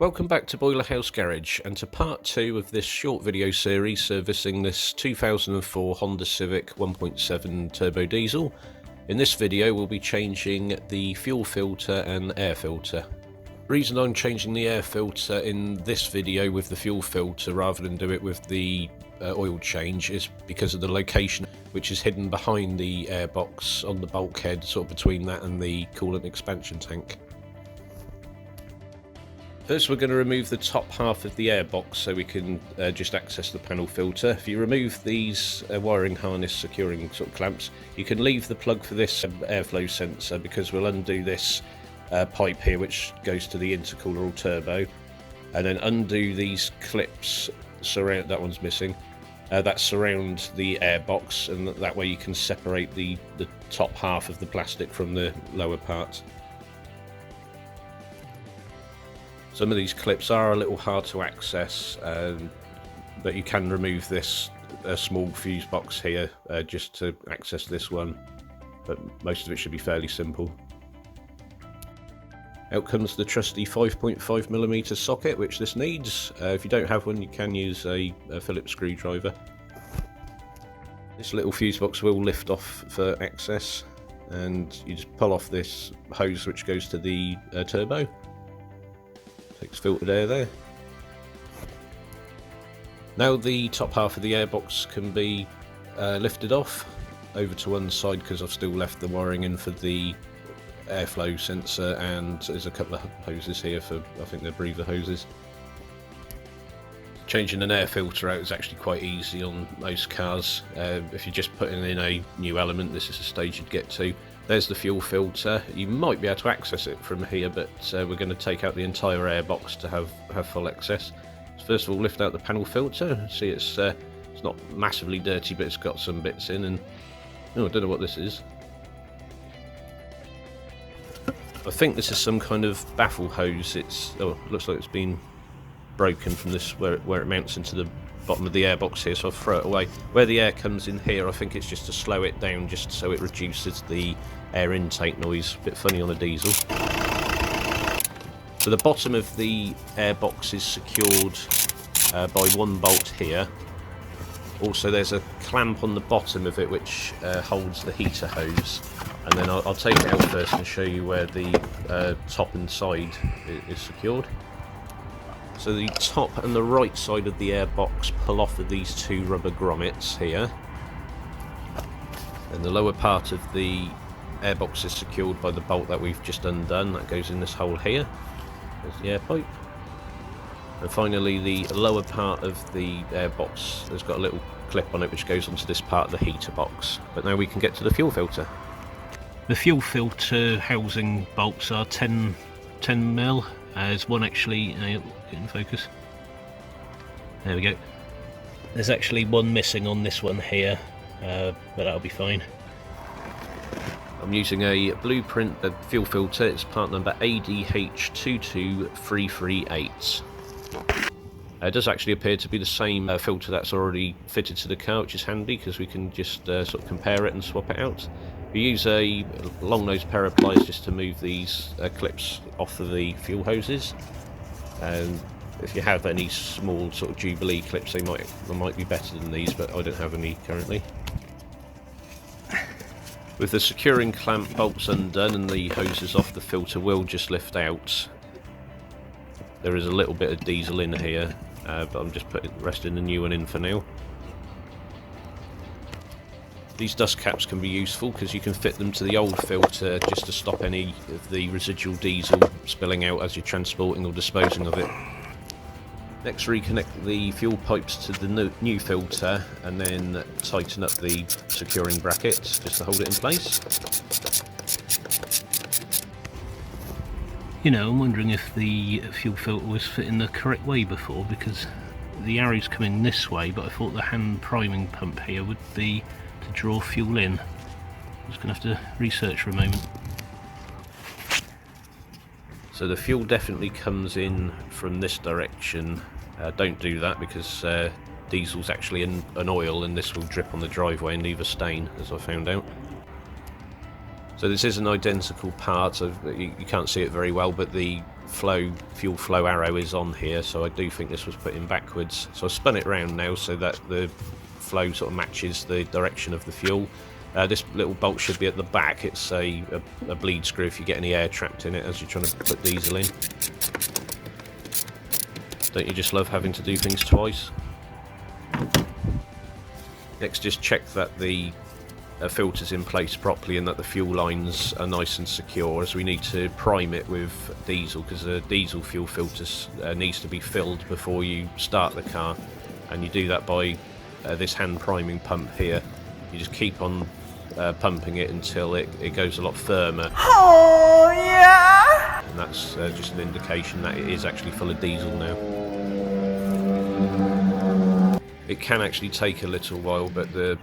Welcome back to Boiler House Garage and to part 2 of this short video series servicing this 2004 Honda Civic 1.7 turbo diesel. In this video we'll be changing the fuel filter and air filter. The reason I'm changing the air filter in this video with the fuel filter rather than do it with the oil change is because of the location, which is hidden behind the airbox on the bulkhead, sort of between that and the coolant expansion tank. First we're going to remove the top half of the airbox so we can just access the panel filter. If you remove these wiring harness securing sort of clamps, you can leave the plug for this airflow sensor, because we'll undo this pipe here which goes to the intercooler or turbo, and then undo these clips, that one's missing, that surround the airbox, and that way you can separate the top half of the plastic from the lower part. Some of these clips are a little hard to access, but you can remove this small fuse box here just to access this one, but most of it should be fairly simple. Out comes the trusty 5.5mm socket, which this needs. If you don't have one, you can use a Phillips screwdriver. This little fuse box will lift off for access, and you just pull off this hose which goes to the turbo. Takes filtered air there. Now the top half of the airbox can be lifted off over to one side, because I've still left the wiring in for the airflow sensor, and there's a couple of hoses here for, I think they're breather hoses. Changing an air filter out is actually quite easy on most cars. If you're just putting in a new element, this is the stage you'd get to. There's the fuel filter. You might be able to access it from here, but we're going to take out the entire airbox to have full access. So first of all, lift out the panel filter. See, it's not massively dirty, but it's got some bits in, and oh, I don't know what this is. I think this is some kind of baffle hose. It looks like it's been broken from this where it mounts into the bottom of the airbox here, so I'll throw it away. Where the air comes in here, I think it's just to slow it down, just so it reduces the air intake noise. A bit funny on a diesel. So the bottom of the airbox is secured by one bolt here. Also there's a clamp on the bottom of it which holds the heater hose, and then I'll take it out first and show you where the top and side is secured. So the top and the right side of the airbox pull off of these two rubber grommets here, and the lower part of the airbox is secured by the bolt that we've just undone. That goes in this hole here. There's the air pipe. And finally the lower part of the airbox has got a little clip on it which goes onto this part of the heater box. But now we can get to the fuel filter. The fuel filter housing bolts are 10mm. There's one actually, get in focus. There we go. There's actually one missing on this one here, but that'll be fine. I'm using a Blueprint fuel filter. It's part number ADH22338. It does actually appear to be the same filter that's already fitted to the car, which is handy because we can just sort of compare it and swap it out. We use a long nose pair of pliers just to move these clips off of the fuel hoses, and if you have any small sort of Jubilee clips, they might be better than these, but I don't have any currently. With the securing clamp bolts undone and the hoses off, the filter will just lift out. There is a little bit of diesel in here, but I'm just resting the new one in for now. These dust caps can be useful because you can fit them to the old filter just to stop any of the residual diesel spilling out as you're transporting or disposing of it. Next, reconnect the fuel pipes to the new filter and then tighten up the securing bracket just to hold it in place. You know, I'm wondering if the fuel filter was fitting the correct way before, because the arrow's coming this way, but I thought the hand priming pump here would be to draw fuel in. I'm just going to have to research for a moment. So the fuel definitely comes in from this direction. Don't do that, because diesel's actually in an oil and this will drip on the driveway and leave a stain, as I found out. So this is an identical part, so you can't see it very well, but the fuel flow arrow is on here, so I do think this was put in backwards. So I've spun it round now so that the flow sort of matches the direction of the fuel. This little bolt should be at the back. It's a bleed screw if you get any air trapped in it as you're trying to put diesel in. Don't you just love having to do things twice? Next, just check that the filter's in place properly and that the fuel lines are nice and secure, as we need to prime it with diesel, because the diesel fuel filter needs to be filled before you start the car, and you do that by this hand priming pump here. You just keep on pumping it until it goes a lot firmer. Oh yeah! And that's just an indication that it is actually full of diesel now. It can actually take a little while, but the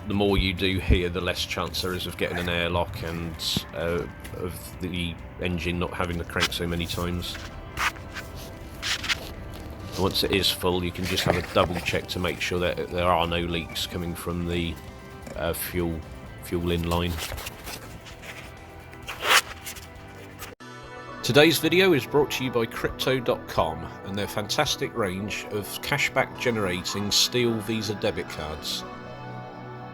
more you do here, the less chance there is of getting an airlock and of the engine not having to crank so many times. Once it is full, you can just have a double check to make sure that there are no leaks coming from the fuel in line. Today's video is brought to you by Crypto.com and their fantastic range of cashback generating steel Visa debit cards.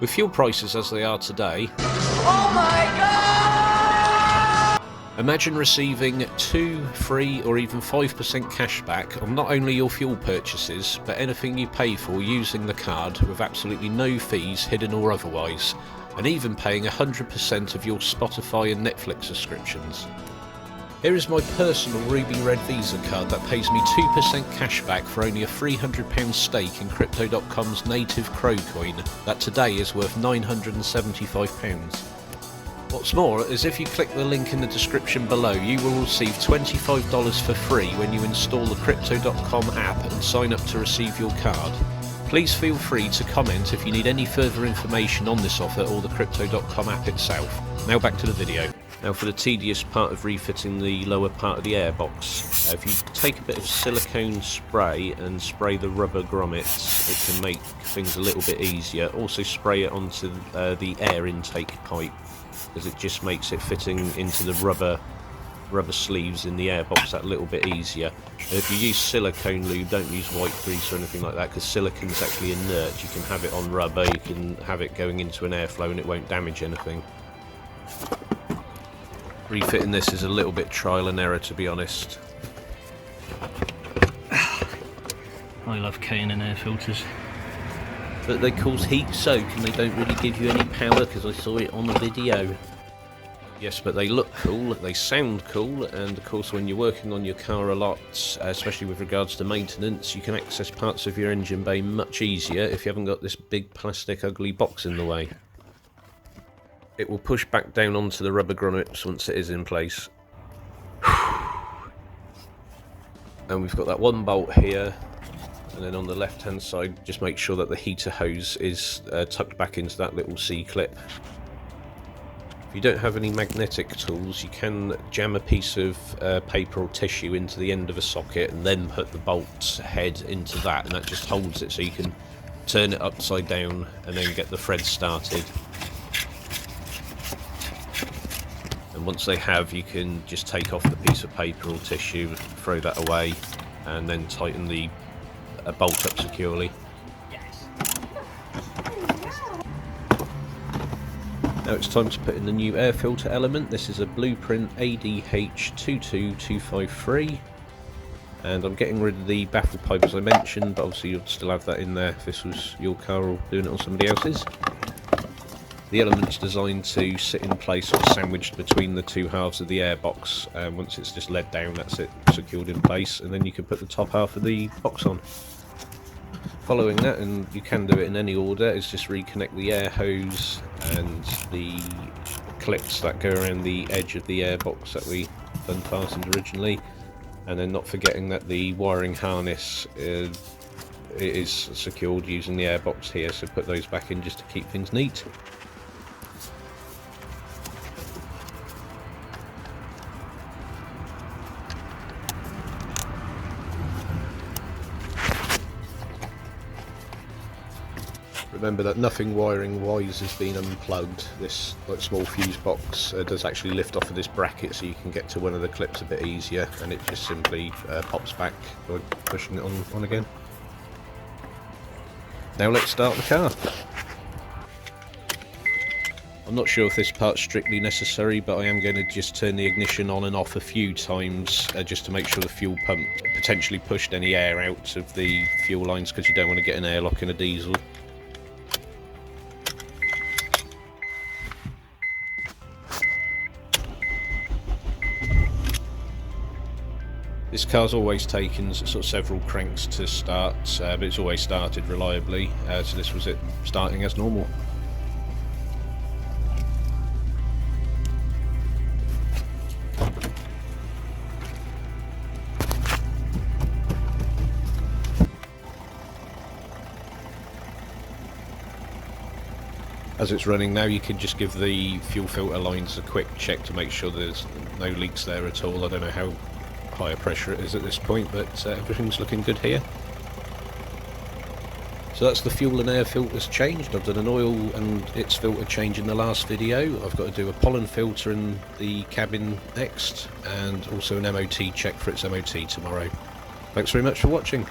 With fuel prices as they are today, oh my God! Imagine receiving 2, 3 or even 5% cashback on not only your fuel purchases, but anything you pay for using the card with absolutely no fees, hidden or otherwise, and even paying 100% of your Spotify and Netflix subscriptions. Here is my personal ruby red Visa card that pays me 2% cashback for only a £300 stake in Crypto.com's native Crow coin that today is worth £975. What's more is if you click the link in the description below, you will receive $25 for free when you install the Crypto.com app and sign up to receive your card. Please feel free to comment if you need any further information on this offer or the Crypto.com app itself. Now back to the video. Now for the tedious part of refitting the lower part of the airbox, if you take a bit of silicone spray and spray the rubber grommets, it can make things a little bit easier. Also spray it onto the air intake pipe, as it just makes it fitting into the rubber sleeves in the airbox that little bit easier. And if you use silicone lube, don't use white grease or anything like that, because silicone is actually inert. You can have it on rubber, you can have it going into an airflow and it won't damage anything. Refitting this is a little bit trial and error, to be honest. I love K&N air filters. But they cause heat soak and they don't really give you any power, because I saw it on the video. Yes, but they look cool, they sound cool, and of course when you're working on your car a lot, especially with regards to maintenance, you can access parts of your engine bay much easier if you haven't got this big plastic ugly box in the way. It will push back down onto the rubber grommets once it is in place. And we've got that one bolt here, and then on the left hand side just make sure that the heater hose is tucked back into that little C-clip. If you don't have any magnetic tools, you can jam a piece of paper or tissue into the end of a socket and then put the bolt head into that, and that just holds it so you can turn it upside down and then get the thread started. And once they have, you can just take off the piece of paper or tissue, throw that away, and then tighten the bolt up securely. Now it's time to put in the new air filter element. This is a Blueprint ADH22253, and I'm getting rid of the baffle pipe as I mentioned, but obviously you'll still have that in there if this was your car or doing it on somebody else's. The element's designed to sit in place or sandwiched between the two halves of the airbox. Once it's just led down, that's it, secured in place, and then you can put the top half of the box on. Following that, and you can do it in any order, is just reconnect the air hose and the clips that go around the edge of the airbox that we unfastened originally, and then not forgetting that the wiring harness is secured using the airbox here, so put those back in just to keep things neat. Remember that nothing wiring wise has been unplugged. This small fuse box does actually lift off of this bracket, so you can get to one of the clips a bit easier, and it just simply pops back by pushing it on again. Now let's start the car. I'm not sure if this part's strictly necessary, but I am going to just turn the ignition on and off a few times just to make sure the fuel pump potentially pushed any air out of the fuel lines, because you don't want to get an airlock in a diesel. This car's always taken sort of several cranks to start, but it's always started reliably, so this was it starting as normal. As it's running now, you can just give the fuel filter lines a quick check to make sure there's no leaks there at all. I don't know how high a pressure it is at this point, but everything's looking good here. So that's the fuel and air filters changed. I've done an oil and its filter change in the last video. I've got to do a pollen filter in the cabin next, and also an MOT check for its MOT tomorrow. Thanks very much for watching.